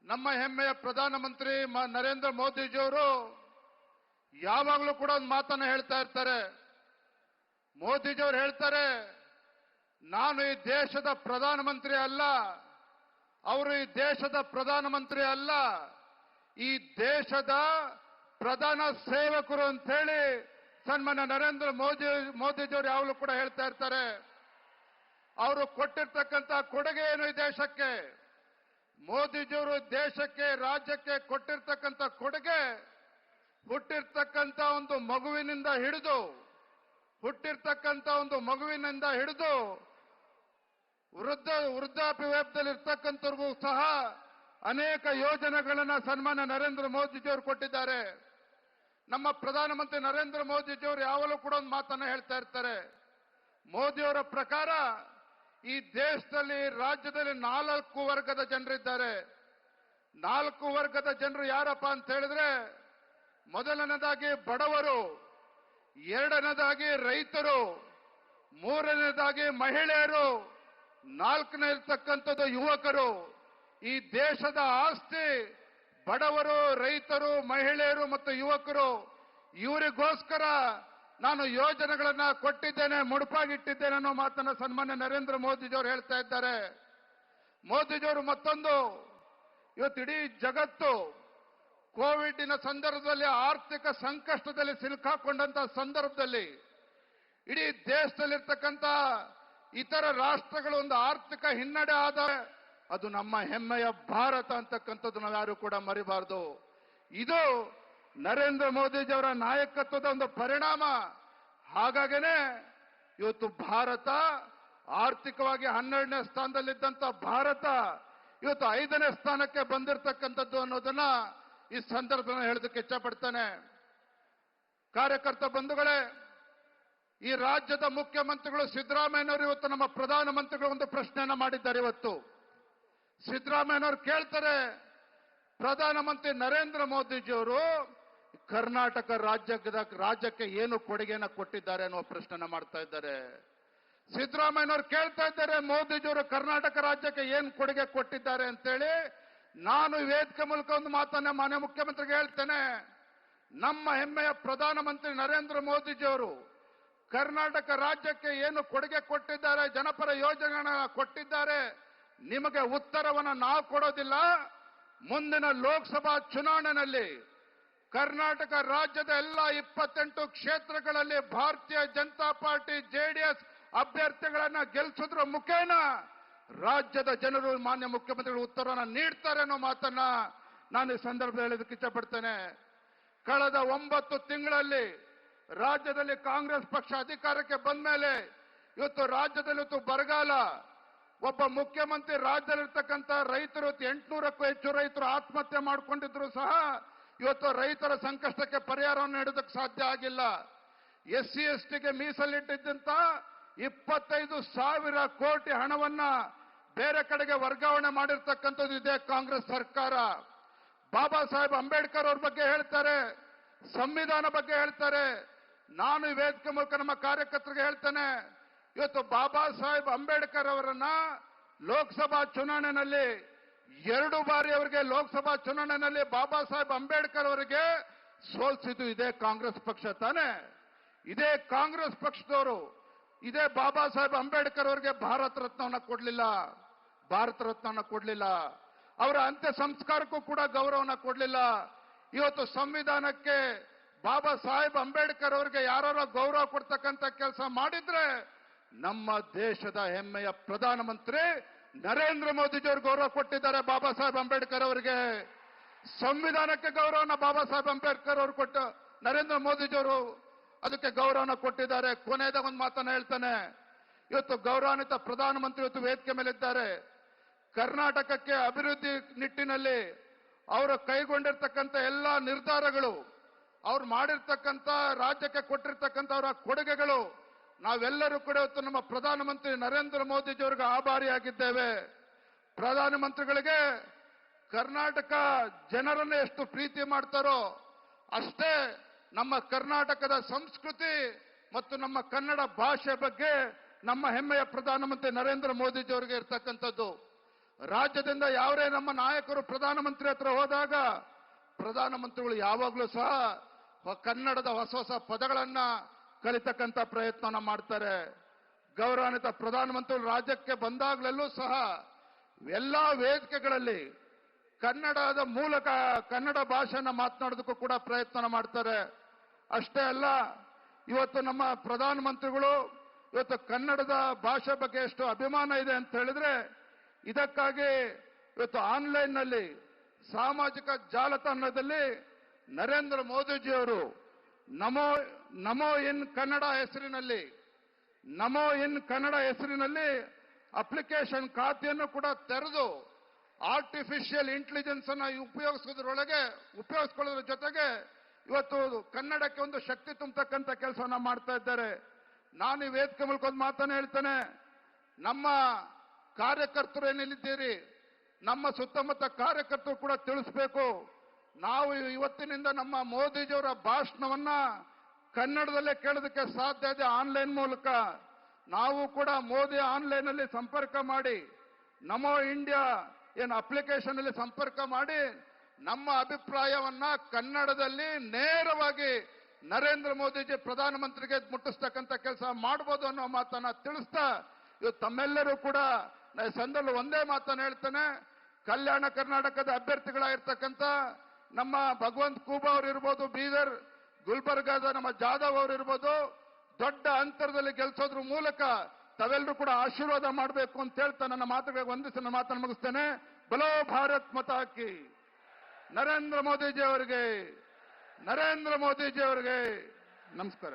ನಮ್ಮ ಹೆಮ್ಮೆಯ ಪ್ರಧಾನಮಂತ್ರಿ ನರೇಂದ್ರ ಮೋದಿಜಿಯವರು ಯಾವಾಗಲೂ ಕೂಡ ಒಂದು ಮಾತನ್ನ ಹೇಳ್ತಾ ಇರ್ತಾರೆ. ಮೋದಿಜಿಯವರು ಹೇಳ್ತಾರೆ, ನಾನು ಈ ದೇಶದ ಪ್ರಧಾನಮಂತ್ರಿ ಅಲ್ಲ, ಅವರು ಈ ದೇಶದ ಪ್ರಧಾನಮಂತ್ರಿ ಅಲ್ಲ, ಈ ದೇಶದ ಪ್ರಧಾನ ಸೇವಕರು ಅಂತ ಹೇಳಿ ಸನ್ಮಾನ್ಯ ನರೇಂದ್ರ ಮೋದಿಜಿಯವರು ಯಾವಾಗಲೂ ಕೂಡ ಹೇಳ್ತಾ ಇರ್ತಾರೆ. ಅವರು ಕೊಟ್ಟಿರ್ತಕ್ಕಂಥ ಕೊಡುಗೆ ಏನು ಈ ದೇಶಕ್ಕೆ, ಮೋದಿಜಿಯವರು ದೇಶಕ್ಕೆ ರಾಜ್ಯಕ್ಕೆ ಕೊಟ್ಟಿರ್ತಕ್ಕಂಥ ಕೊಡುಗೆ ಹುಟ್ಟಿರ್ತಕ್ಕಂಥ ಒಂದು ಮಗುವಿನಿಂದ ಹಿಡಿದು ವೃದ್ಧಾಪ್ಯ ವೇತನದಲ್ಲಿ ಇರ್ತಕ್ಕಂಥವ್ರಿಗೂ ಸಹ ಅನೇಕ ಯೋಜನೆಗಳನ್ನ ಸನ್ಮಾನ್ಯ ನರೇಂದ್ರ ಮೋದಿಜಿಯವರು ಕೊಟ್ಟಿದ್ದಾರೆ. ನಮ್ಮ ಪ್ರಧಾನಮಂತ್ರಿ ನರೇಂದ್ರ ಮೋದಿಜಿಯವರು ಯಾವಾಗಲೂ ಕೂಡ ಒಂದು ಮಾತನ್ನ ಹೇಳ್ತಾ ಇರ್ತಾರೆ. ಮೋದಿಯವರ ಪ್ರಕಾರ ಈ ದೇಶದಲ್ಲಿ ರಾಜ್ಯದಲ್ಲಿ 4 ವರ್ಗದ ಜನರಿದ್ದಾರೆ. 4 ವರ್ಗದ ಜನರು ಯಾರಪ್ಪ ಅಂತ ಹೇಳಿದ್ರೆ, ಮೊದಲನೇದಾಗಿ ಬಡವರು, ಎರಡನೇದಾಗಿ ರೈತರು, ಮೂರನೇದಾಗಿ ಮಹಿಳೆಯರು, ನಾಲ್ಕನೇ ಇರ್ತಕ್ಕಂಥದ್ದು ಯುವಕರು. ಈ ದೇಶದ ಆಸ್ತಿ ಬಡವರು, ರೈತರು, ಮಹಿಳೆಯರು ಮತ್ತು ಯುವಕರು. ಇವರಿಗೋಸ್ಕರ ನಾನು ಯೋಜನೆಗಳನ್ನ ಕೊಟ್ಟಿದ್ದೇನೆ, ಮುಡುಪಾಗಿಟ್ಟಿದ್ದೇನೆ ಅನ್ನೋ ಮಾತನ್ನ ಸನ್ಮಾನ್ಯ ನರೇಂದ್ರ ಮೋದಿಜಿಯವರು ಹೇಳ್ತಾ ಇದ್ದಾರೆ. ಮೋದಿಜಿಯವರು ಮತ್ತೊಂದು, ಇವತ್ತು ಇಡೀ ಜಗತ್ತು ಕೋವಿಡ್ನ ಸಂದರ್ಭದಲ್ಲಿ ಆರ್ಥಿಕ ಸಂಕಷ್ಟದಲ್ಲಿ ಸಿಲುಕಾಕೊಂಡಂತ ಸಂದರ್ಭದಲ್ಲಿ ಇಡೀ ದೇಶದಲ್ಲಿರ್ತಕ್ಕಂಥ ಇತರ ರಾಷ್ಟ್ರಗಳು ಒಂದು ಆರ್ಥಿಕ ಹಿನ್ನಡೆ ಆದ, ಅದು ನಮ್ಮ ಹೆಮ್ಮೆಯ ಭಾರತ ಅಂತಕ್ಕಂಥದ್ದು ನಾವು ಯಾರು ಕೂಡ ಮರಿಬಾರದು. ಇದು ನರೇಂದ್ರ ಮೋದಿಜಿಯವರ ನಾಯಕತ್ವದ ಒಂದು ಪರಿಣಾಮ. ಹಾಗಾಗೇನೆ ಇವತ್ತು ಭಾರತ ಆರ್ಥಿಕವಾಗಿ 12ನೇ ಸ್ಥಾನದಲ್ಲಿದ್ದಂಥ ಭಾರತ ಇವತ್ತು 5ನೇ ಸ್ಥಾನಕ್ಕೆ ಬಂದಿರತಕ್ಕಂಥದ್ದು ಅನ್ನೋದನ್ನ ಈ ಸಂದರ್ಭದಲ್ಲಿ ಹೇಳೋದಕ್ಕೆ ಇಚ್ಛಪಡ್ತೇನೆ. ಕಾರ್ಯಕರ್ತ ಬಂಧುಗಳೇ, ಈ ರಾಜ್ಯದ ಮುಖ್ಯಮಂತ್ರಿಗಳು ಸಿದ್ದರಾಮಯ್ಯನವರು ಇವತ್ತು ನಮ್ಮ ಪ್ರಧಾನಮಂತ್ರಿಗಳು ಒಂದು ಪ್ರಶ್ನೆಯನ್ನ ಮಾಡಿದ್ದಾರೆ. ಇವತ್ತು ಸಿದ್ದರಾಮಯ್ಯನವರು ಕೇಳ್ತಾರೆ, ಪ್ರಧಾನಮಂತ್ರಿ ನರೇಂದ್ರ ಮೋದಿಜಿಯವರು ಕರ್ನಾಟಕ ರಾಜ್ಯಕ್ಕೆ ಏನು ಕೊಡುಗೆಯನ್ನು ಕೊಟ್ಟಿದ್ದಾರೆ ಅನ್ನೋ ಪ್ರಶ್ನೆನ ಮಾಡ್ತಾ ಇದ್ದಾರೆ. ಸಿದ್ದರಾಮಯ್ಯನವರು ಕೇಳ್ತಾ ಇದ್ದಾರೆ, ಮೋದಿಜಿಯವರು ಕರ್ನಾಟಕ ರಾಜ್ಯಕ್ಕೆ ಏನು ಕೊಡುಗೆ ಕೊಟ್ಟಿದ್ದಾರೆ ಅಂತೇಳಿ. ನಾನು ವೇದಿಕೆ ಮೂಲಕ ಒಂದು ಮಾತನ್ನ ಮಾನ್ಯ ಮುಖ್ಯಮಂತ್ರಿಗೆ ಹೇಳ್ತೇನೆ. ನಮ್ಮ ಹೆಮ್ಮೆಯ ಪ್ರಧಾನಮಂತ್ರಿ ನರೇಂದ್ರ ಮೋದಿಜಿಯವರು ಕರ್ನಾಟಕ ರಾಜ್ಯಕ್ಕೆ ಏನು ಕೊಡುಗೆ ಕೊಟ್ಟಿದ್ದಾರೆ, ಜನಪರ ಯೋಜನೆಗಳನ್ನ ಕೊಟ್ಟಿದ್ದಾರೆ, ನಿಮಗೆ ಉತ್ತರವನ್ನು ನಾವು ಕೊಡೋದಿಲ್ಲ. ಮುಂದಿನ ಲೋಕಸಭಾ ಚುನಾವಣೆಯಲ್ಲಿ ಕರ್ನಾಟಕ ರಾಜ್ಯದ ಎಲ್ಲ 28 ಕ್ಷೇತ್ರಗಳಲ್ಲಿ ಭಾರತೀಯ ಜನತಾ ಪಾರ್ಟಿ ಜೆಡಿಎಸ್ ಅಭ್ಯರ್ಥಿಗಳನ್ನ ಗೆಲ್ಲಿಸೋದ್ರ ಮುಖೇನ ರಾಜ್ಯದ ಜನರು ಮಾನ್ಯ ಮುಖ್ಯಮಂತ್ರಿಗಳು ಉತ್ತರವನ್ನು ನೀಡ್ತಾರೆ ಅನ್ನೋ ಮಾತನ್ನ ನಾನು ಈ ಸಂದರ್ಭದಲ್ಲಿ ಹೇಳೋದಕ್ಕೆ ಇಷ್ಟಪಡ್ತೇನೆ. ಕಳೆದ 9 ತಿಂಗಳಲ್ಲಿ ರಾಜ್ಯದಲ್ಲಿ ಕಾಂಗ್ರೆಸ್ ಪಕ್ಷ ಅಧಿಕಾರಕ್ಕೆ ಬಂದ ಮೇಲೆ ಇವತ್ತು ರಾಜ್ಯದಲ್ಲಿ ಬರಗಾಲ, ಒಬ್ಬ ಮುಖ್ಯಮಂತ್ರಿ ರಾಜ್ಯದಲ್ಲಿರ್ತಕ್ಕಂಥ ರೈತರು 800ಕ್ಕೂ ಹೆಚ್ಚು ರೈತರು ಆತ್ಮಹತ್ಯೆ ಮಾಡಿಕೊಂಡಿದ್ರು ಸಹ ಇವತ್ತು ರೈತರ ಸಂಕಷ್ಟಕ್ಕೆ ಪರಿಹಾರವನ್ನು ನೀಡೋದಕ್ಕೆ ಸಾಧ್ಯ ಆಗಿಲ್ಲ. SC STಗೆ ಮೀಸಲಿಟ್ಟಿದ್ದಂತ 25,000 ಕೋಟಿ ಹಣವನ್ನ ಬೇರೆ ಕಡೆಗೆ ವರ್ಗಾವಣೆ ಮಾಡಿರ್ತಕ್ಕಂಥದ್ದು ಇದೆ ಕಾಂಗ್ರೆಸ್ ಸರ್ಕಾರ. ಬಾಬಾ ಸಾಹೇಬ್ ಅಂಬೇಡ್ಕರ್ ಅವ್ರ ಬಗ್ಗೆ ಹೇಳ್ತಾರೆ, ಸಂವಿಧಾನ ಬಗ್ಗೆ ಹೇಳ್ತಾರೆ. ನಾನು ಈ ವೇದಿಕೆ ಮೂಲಕ ನಮ್ಮ ಕಾರ್ಯಕರ್ತರಿಗೆ ಹೇಳ್ತೇನೆ, ಇವತ್ತು ಬಾಬಾ ಸಾಹೇಬ್ ಅಂಬೇಡ್ಕರ್ ಅವರನ್ನ ಲೋಕಸಭಾ ಚುನಾವಣೆಯಲ್ಲಿ 2 ಬಾರಿ ಅವರಿಗೆ ಲೋಕಸಭಾ ಚುನಾವಣೆಯಲ್ಲಿ ಬಾಬಾ ಸಾಹೇಬ್ ಅಂಬೇಡ್ಕರ್ ಅವರಿಗೆ ಸೋಲಿಸಿದ್ದು ಇದೇ ಕಾಂಗ್ರೆಸ್ ಪಕ್ಷ ತಾನೆ. ಇದೇ ಕಾಂಗ್ರೆಸ್ ಪಕ್ಷದವರು ಇದೇ ಬಾಬಾ ಸಾಹೇಬ್ ಅಂಬೇಡ್ಕರ್ ಅವರಿಗೆ ಭಾರತ ರತ್ನವನ್ನ ಕೊಡ್ಲಿಲ್ಲ. ಅವರ ಅಂತ್ಯ ಸಂಸ್ಕಾರಕ್ಕೂ ಕೂಡ ಗೌರವನ ಕೊಡ್ಲಿಲ್ಲ. ಇವತ್ತು ಸಂವಿಧಾನಕ್ಕೆ ಬಾಬಾ ಸಾಹೇಬ್ ಅಂಬೇಡ್ಕರ್ ಅವರಿಗೆ ಯಾರು ಗೌರವ ಕೊಡ್ತಕ್ಕಂಥ ಕೆಲಸ ಮಾಡಿದ್ರೆ ನಮ್ಮ ದೇಶದ ಹೆಮ್ಮೆಯ ಪ್ರಧಾನಮಂತ್ರಿ ನರೇಂದ್ರ ಮೋದಿಜಿಯವರು ಗೌರವ ಕೊಟ್ಟಿದ್ದಾರೆ. ಬಾಬಾ ಸಾಹೇಬ್ ಅಂಬೇಡ್ಕರ್ ಅವರಿಗೆ ಸಂವಿಧಾನಕ್ಕೆ ಗೌರವನ ಬಾಬಾ ಸಾಹೇಬ್ ಅಂಬೇಡ್ಕರ್ ಅವರು ಕೊಟ್ಟು ನರೇಂದ್ರ ಮೋದಿಜಿಯವರು ಅದಕ್ಕೆ ಗೌರವನ ಕೊಟ್ಟಿದ್ದಾರೆ. ಕೊನೆಯದಾಗ ಒಂದು ಮಾತನ್ನ ಹೇಳ್ತಾನೆ, ಇವತ್ತು ಗೌರವಾನ್ವಿತ ಪ್ರಧಾನಮಂತ್ರಿ ಇವತ್ತು ವೇದಿಕೆ ಮೇಲಿದ್ದಾರೆ. ಕರ್ನಾಟಕಕ್ಕೆ ಅಭಿವೃದ್ಧಿ ನಿಟ್ಟಿನಲ್ಲಿ ಅವರು ಕೈಗೊಂಡಿರ್ತಕ್ಕಂಥ ಎಲ್ಲ ನಿರ್ಧಾರಗಳು, ಅವ್ರು ಮಾಡಿರ್ತಕ್ಕಂಥ ರಾಜ್ಯಕ್ಕೆ ಕೊಟ್ಟಿರ್ತಕ್ಕಂಥ ಅವರ ಕೊಡುಗೆಗಳು, ನಾವೆಲ್ಲರೂ ಕೂಡ ಇವತ್ತು ನಮ್ಮ ಪ್ರಧಾನಮಂತ್ರಿ ನರೇಂದ್ರ ಮೋದಿಜಿಯವರಿಗೆ ಆಭಾರಿಯಾಗಿದ್ದೇವೆ. ಪ್ರಧಾನಮಂತ್ರಿಗಳಿಗೆ ಕರ್ನಾಟಕ ಜನರನ್ನು ಎಷ್ಟು ಪ್ರೀತಿ ಮಾಡ್ತಾರೋ ಅಷ್ಟೇ ನಮ್ಮ ಕರ್ನಾಟಕದ ಸಂಸ್ಕೃತಿ ಮತ್ತು ನಮ್ಮ ಕನ್ನಡ ಭಾಷೆ ಬಗ್ಗೆ ನಮ್ಮ ಹೆಮ್ಮೆಯ ಪ್ರಧಾನಮಂತ್ರಿ ನರೇಂದ್ರ ಮೋದಿಜಿಯವರಿಗೆ ಇರ್ತಕ್ಕಂಥದ್ದು. ರಾಜ್ಯದಿಂದ ಯಾವರೇ ನಮ್ಮ ನಾಯಕರು ಪ್ರಧಾನಮಂತ್ರಿ ಹತ್ರ ಹೋದಾಗ ಪ್ರಧಾನಮಂತ್ರಿಗಳು ಯಾವಾಗಲೂ ಸಹ ಕನ್ನಡದ ಹೊಸ ಹೊಸ ಪದಗಳನ್ನ ಕಲಿತಕ್ಕಂಥ ಪ್ರಯತ್ನನ ಮಾಡ್ತಾರೆ. ಗೌರವಾನ್ವಿತ ಪ್ರಧಾನಮಂತ್ರಿಗಳು ರಾಜ್ಯಕ್ಕೆ ಬಂದಾಗಲೆಲ್ಲೂ ಸಹ ಎಲ್ಲಾ ವೇದಿಕೆಗಳಲ್ಲಿ ಕನ್ನಡದ ಮೂಲಕ ಕನ್ನಡ ಭಾಷೆಯನ್ನ ಮಾತನಾಡೋದಕ್ಕೂ ಕೂಡ ಪ್ರಯತ್ನ ಮಾಡ್ತಾರೆ. ಅಷ್ಟೇ ಅಲ್ಲ, ಇವತ್ತು ನಮ್ಮ ಪ್ರಧಾನಮಂತ್ರಿಗಳು ಇವತ್ತು ಕನ್ನಡದ ಭಾಷೆ ಬಗ್ಗೆ ಎಷ್ಟು ಅಭಿಮಾನ ಇದೆ ಅಂತ ಹೇಳಿದ್ರೆ ಇದಕ್ಕಾಗಿ ಇವತ್ತು ಆನ್ಲೈನ್ನಲ್ಲಿ ಸಾಮಾಜಿಕ ಜಾಲತಾಣದಲ್ಲಿ ನರೇಂದ್ರ ಮೋದಿಜಿಯವರು ನಮೋ ಇನ್ ಕನ್ನಡ ಹೆಸರಿನಲ್ಲಿ ಅಪ್ಲಿಕೇಶನ್ ಖಾತೆಯನ್ನು ಕೂಡ ತೆರೆದು ಆರ್ಟಿಫಿಷಿಯಲ್ ಇಂಟೆಲಿಜೆನ್ಸ್ ಅನ್ನ ಉಪಯೋಗಿಸ್ಕೊಳ್ಳೋದ್ರ ಜೊತೆಗೆ ಇವತ್ತು ಕನ್ನಡಕ್ಕೆ ಒಂದು ಶಕ್ತಿ ತುಂಬತಕ್ಕಂಥ ಕೆಲಸವನ್ನ ಮಾಡ್ತಾ ಇದ್ದಾರೆ. ನಾನು ಈ ವೇದಿಕೆ ಮೂಲಕ ಒಂದು ಮಾತನ್ನ ಹೇಳ್ತೇನೆ. ನಮ್ಮ ಕಾರ್ಯಕರ್ತರು ಏನಿಲ್ಲಿದ್ದೀರಿ, ನಮ್ಮ ಸುತ್ತಮುತ್ತ ಕಾರ್ಯಕರ್ತರು ಕೂಡ ತಿಳಿಸ್ಬೇಕು. ನಾವು ಇವತ್ತಿನಿಂದ ನಮ್ಮ ಮೋದಿಜಿಯವರ ಭಾಷಣವನ್ನ ಕನ್ನಡದಲ್ಲೇ ಕೇಳೋದಕ್ಕೆ ಸಾಧ್ಯ ಇದೆ. ಆನ್ಲೈನ್ ಮೂಲಕ ನಾವು ಕೂಡ ಮೋದಿ ಆನ್ಲೈನ್ ಅಲ್ಲಿ ಸಂಪರ್ಕ ಮಾಡಿ, ನಮೋ ಇಂಡಿಯಾ ಏನು ಅಪ್ಲಿಕೇಶನ್ ಅಲ್ಲಿ ಸಂಪರ್ಕ ಮಾಡಿ ನಮ್ಮ ಅಭಿಪ್ರಾಯವನ್ನ ಕನ್ನಡದಲ್ಲಿ ನೇರವಾಗಿ ನರೇಂದ್ರ ಮೋದಿಜಿ ಪ್ರಧಾನಮಂತ್ರಿಗೆ ಮುಟ್ಟಿಸ್ತಕ್ಕಂಥ ಕೆಲಸ ಮಾಡಬಹುದು ಅನ್ನೋ ಮಾತನ್ನ ತಿಳಿಸ್ತಾ ಇವತ್ತು ತಮ್ಮೆಲ್ಲರೂ ಕೂಡ ಈ ಸಂದರ್ಭದಲ್ಲಿ ಒಂದೇ ಮಾತನ್ನ ಹೇಳ್ತೇನೆ. ಕಲ್ಯಾಣ ಕರ್ನಾಟಕದ ಅಭ್ಯರ್ಥಿಗಳಾಗಿರ್ತಕ್ಕಂಥ ನಮ್ಮ ಭಗವಂತ ಖೂಬಾ ಅವರು ಇರ್ಬೋದು, ಬೀದರ್ ಗುಲ್ಬರ್ಗಾದ ನಮ್ಮ ಜಾಧವ್ ಅವರು ಇರ್ಬೋದು, ದೊಡ್ಡ ಅಂತರದಲ್ಲಿ ಗೆಲ್ಲಿಸೋದ್ರ ಮೂಲಕ ತಾವೆಲ್ಲರೂ ಕೂಡ ಆಶೀರ್ವಾದ ಮಾಡಬೇಕು ಅಂತ ಹೇಳ್ತಾ ನನ್ನ ಮಾತುಗಳಿಗೆ ವಂದಿಸಿ ನನ್ನ ಮಾತನ್ನು ಮುಗಿಸ್ತೇನೆ. ಬಲೋ ಭಾರತ್ ಮಾತಾ ಕಿ. ನರೇಂದ್ರ ಮೋದಿಜಿ ಅವರಿಗೆ ನಮಸ್ಕಾರ.